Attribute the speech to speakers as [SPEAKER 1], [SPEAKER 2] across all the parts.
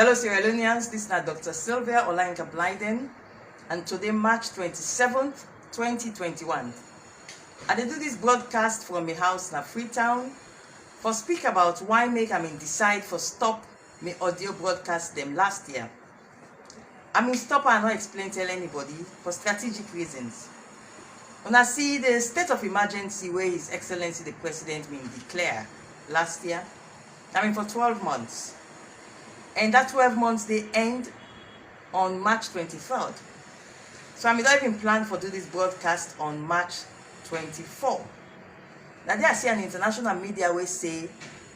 [SPEAKER 1] Fellow Sierra Leoneans, this is Dr. Sylvia Blyden, and today, March 27th, 2021. I do this broadcast from my house in Freetown for speak about why make I decide for stop my audio broadcast them last year. Stop and not explain tell anybody for strategic reasons. When I see the state of emergency where His Excellency the President declare last year, for 12 months. And that 12 months they end on March 23rd. So I don't even plan for do this broadcast on March 24. Now there I see an international media will say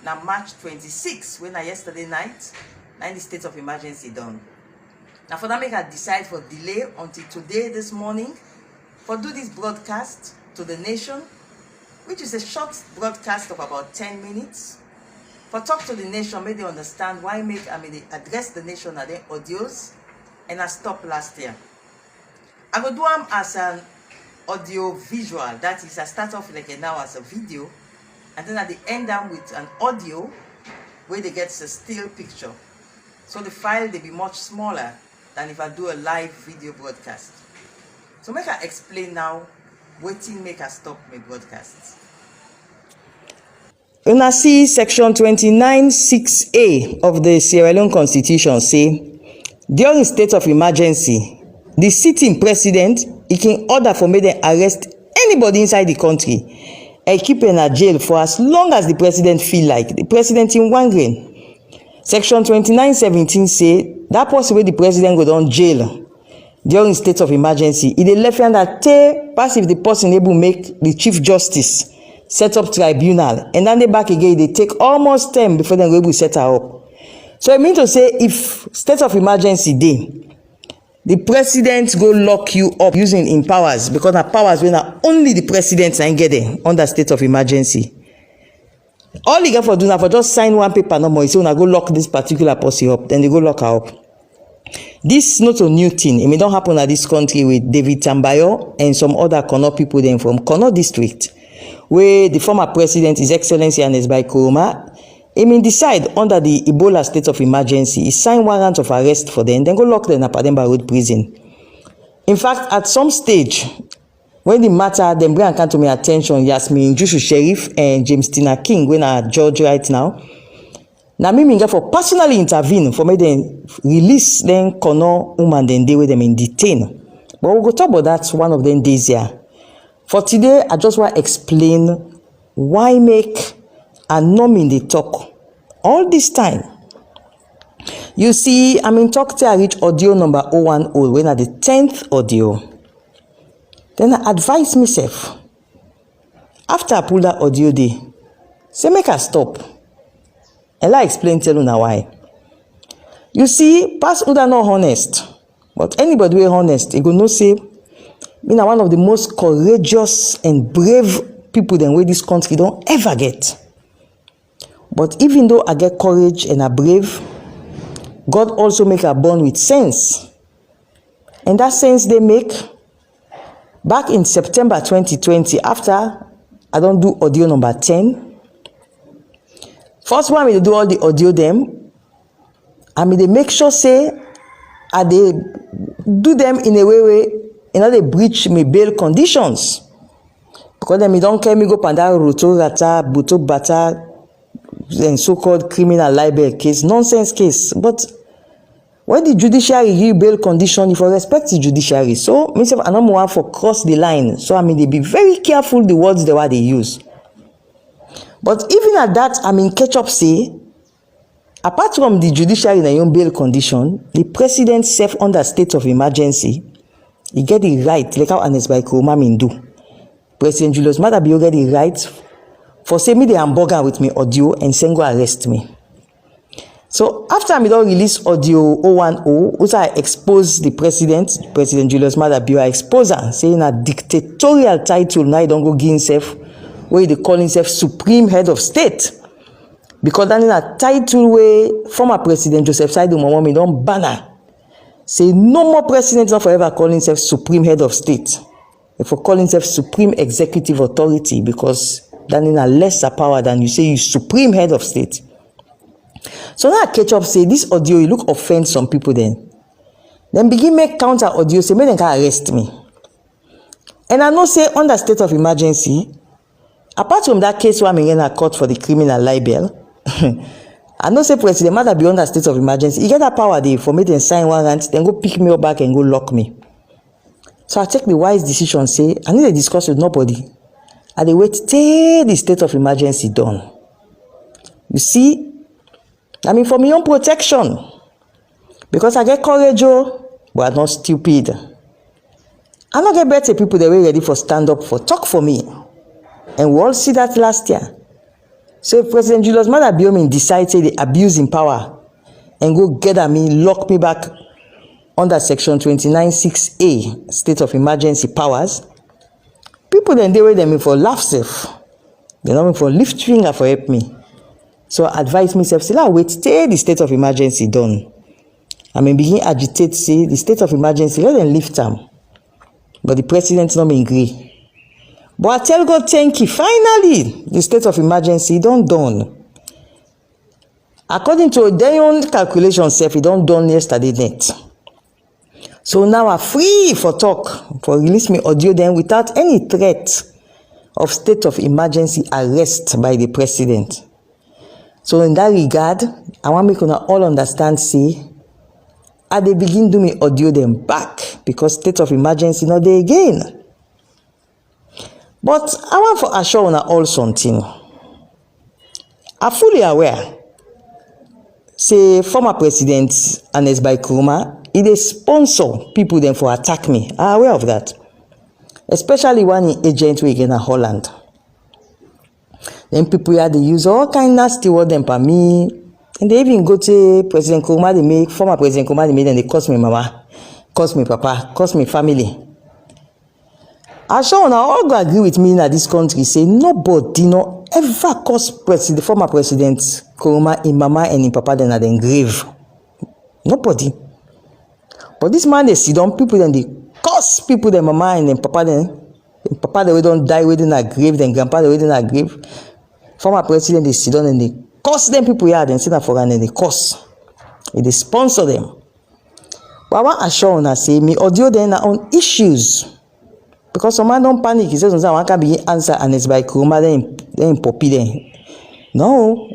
[SPEAKER 1] now March 26 when yesterday night now the state of emergency done. Now for that make I decide for delay until today this morning for do this broadcast to the nation, which is a short broadcast of about 10 minutes. For talk to the nation, make they understand why they address the nation at their audios and I stopped last year. I go do them as an audio visual, that is I start off like now as a video and then at the end them with an audio where they get a still picture. So the file they be much smaller than if I do a live video broadcast. So make I explain now waiting make I stop my broadcasts. Una see section 29(6)(a) of the Sierra Leone Constitution say, during state of emergency, the sitting president he can order for me to arrest anybody inside the country and keep in a jail for as long as the president feel like. The president in one grain. Section 29(17) say that person where the president go down jail during state of emergency, it is left hand that pass if the person able make the chief justice set up tribunal, and then they back again, they take almost 10 before they go able to set her up. So I mean to say, if state of emergency day, the president go lock you up using in powers, because the powers when only the president can get there under state of emergency. All you get for do now for just sign one paper no more, so now go lock this particular person up, then they go lock her up. This is not a new thing. It may not happen at this country with David Tambayo and some other Kono people then from Kono district, where the former president, His Excellency Ernest by Koroma, decide under the Ebola state of emergency, he sign warrant of arrest for them, then go lock them up at Demba Road prison. In fact, at some stage, when the matter, them bring come to my attention, Yasmin Jushu Sheriff and James Tina King, when I judge right now, now me for personally intervene for me then release them Kono woman then they with them in detain. But we'll go talk about that one of them days here. For today, I just want to explain why make a norm in the talk all this time. You see, talk till I reach audio number 010 when at the 10th audio. Then I advise myself, after I pull that audio day, say make I stop. And I explain tell you now why. You see, pass Uda not honest, but anybody who honest, he go no say, me one of the most courageous and brave people than where this country don't ever get. But even though I get courage and I brave, God also make a born with sense. And that sense they make back in September 2020, after I don't do audio number 10. First one me do all the audio them. They make sure say they do them in a way they breach me bail conditions. Because them don't care me go panda roto rata buto bata and so-called criminal libel case, nonsense case. But when the judiciary give bail condition, if I respect the judiciary, so myself I don't want for cross the line. So they be very careful the words they use. But even at that, catch up say, apart from the judiciary in a young bail condition, the president self under state of emergency, he get the right, like how Ernest by Koroma do. President Julius Maada Bio get the right for say me the hamburger with me audio and send go arrest me. So after I don't release audio 010, which I expose the president Julius Maada Bio, I expose her, saying a dictatorial title, now he don't go give himself, where they call himself Supreme Head of State. Because that is a title where former President Joseph Saidu Momomi don't banner. Say no more president not forever call himself Supreme Head of State. If for call himself Supreme Executive Authority, because that is a lesser power than you say you Supreme Head of State. So now I catch up say this audio e look offend some people then. Then begin make counter audio say make dem can arrest me. And I know say under state of emergency, apart from that case where I'm in a court for the criminal libel, I know say president matter be under state of emergency. He get that power there for me to sign warrant, then go pick me up back and go lock me. So I take the wise decision, say I need to discuss with nobody. I dey wait till the state of emergency done. You see, I mean for my own protection. Because I get courage, but I'm not stupid. I don't get better people that were ready for stand up for talk for me. And we all see that last year. So if President Julius Maada Bio decide say they abuse in power and go get at me, lock me back under section 29(6)(a) state of emergency powers, people then they wait them for laugh safe. They not me for lift finger for help me. So I advise myself, say I wait till the state of emergency done. I mean begin agitate, say the state of emergency, let them lift them. But the president not agree. But I tell God thank you. Finally, the state of emergency don't done. According to their own calculation, self, it don't done yesterday night. So now I'm free for talk, for release me audio then without any threat of state of emergency arrest by the president. So in that regard, I want me to all understand, see, I they begin do me audio them back because state of emergency not there again. But I want for assure on all something. I'm fully aware, say former president Ernest by Koroma, they sponsor people then for attack me. I'm aware of that. Especially one agent we get in Holland. Then people here they use all kind of nasty word them for me. And they even go to President Koroma, they make former President Koroma, they made and they curse me mama, curse me papa, curse me family. I sure now all go agree with me in this country, say nobody no ever curse former President Koroma in mama and in papa then at the grave. Nobody. But this man they sit down, people then they curse people then mama and then papa they don't die within a grave, then grandpa they within a grave. Former president they sit down and they curse them people here, then sit down for and then they curse. They sponsor them. But I want to assure you, say me audio then on issues. Because some man don't panic, he says one can be answer and it's by Koroma then poppy then. No.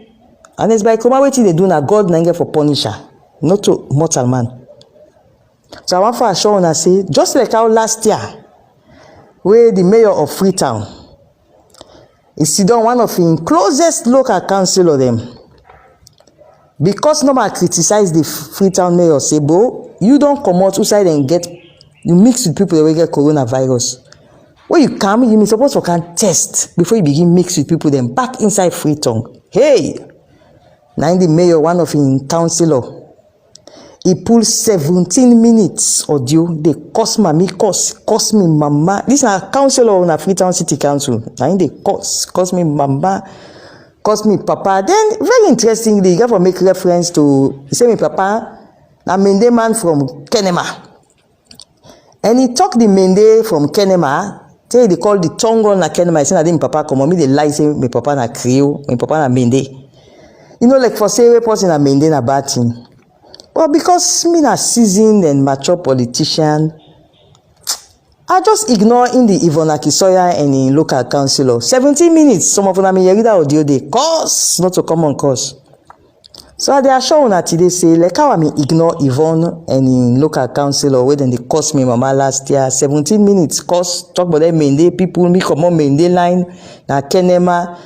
[SPEAKER 1] And it's by Koroma waiting they do na God na for punisher, not to mortal man. So I want to assure you, say just like how last year, where the mayor of Freetown, he sit down one of his closest local council of them. Because nobody criticize the Freetown mayor, say, bro, you don't come out outside and you mix with people that will get coronavirus. When you come, you supposed to can test before you begin mix with people then back inside Freetown. Hey, now the mayor, one of his councilor, he pulled 17 minutes audio. They cost me mama. This is a councilor on a Freetown City Council. Now they cost me mama, cost me papa. Then very interestingly, you have to make reference to he say me papa, a Mende man from Kenema. And he talk the Mende from Kenema. Say they call the Tongo na Kenema. He say na dem papa come on me they lie say me papa na Creole, me papa na Mende. You know like for say we person na Mende na bad thing. But because me na seasoned and mature politician, I just ignore in the Ivona Kisoya and in local councilor. 17 minutes, some of them hear that audio they cause, not to common cause. So they are showing that today say, like how I ignore Yvonne and in local councilor, where then they cost me mama last year, 17 minutes cost, talk about them Mende, people, me come on Mende line, na Kenema,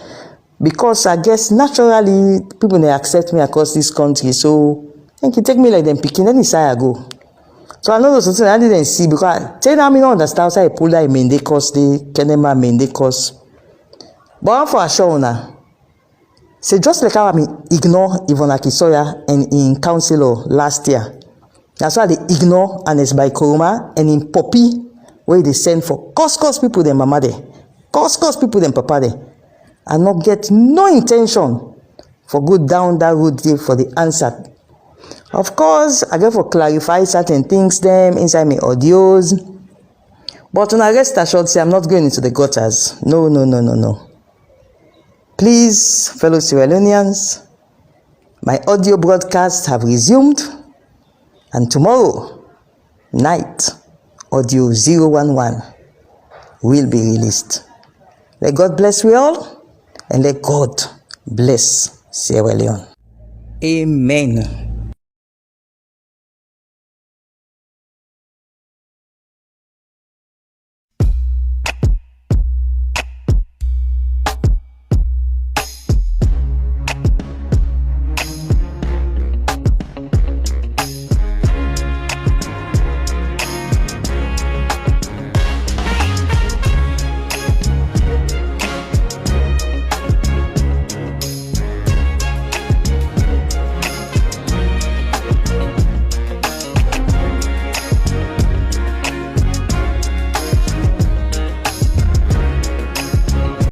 [SPEAKER 1] because I guess naturally, people they accept me across this country, so I think it take me like them picking any side I go. So I know those something I didn't see because I tell them I don't understand how I pull that Mende cost, the Kenema Mende cost. But I'm for sure now. Say just like how I ignore Ivona Kisoya and in councilor last year. That's why they ignore Ernest by Koroma and in Poppy where they send for cost people them mama there. Cost people them papa there. And not get no intention for go down that road there for the answer. Of course, I get for clarify certain things them inside my audios. But when I rest assured, say I'm not going into the gutters. No. Please, fellow Sierra Leoneans, My audio broadcasts have resumed, and tomorrow night, audio 011 will be released. Let God bless we all, and let God bless Sierra Leone. Amen.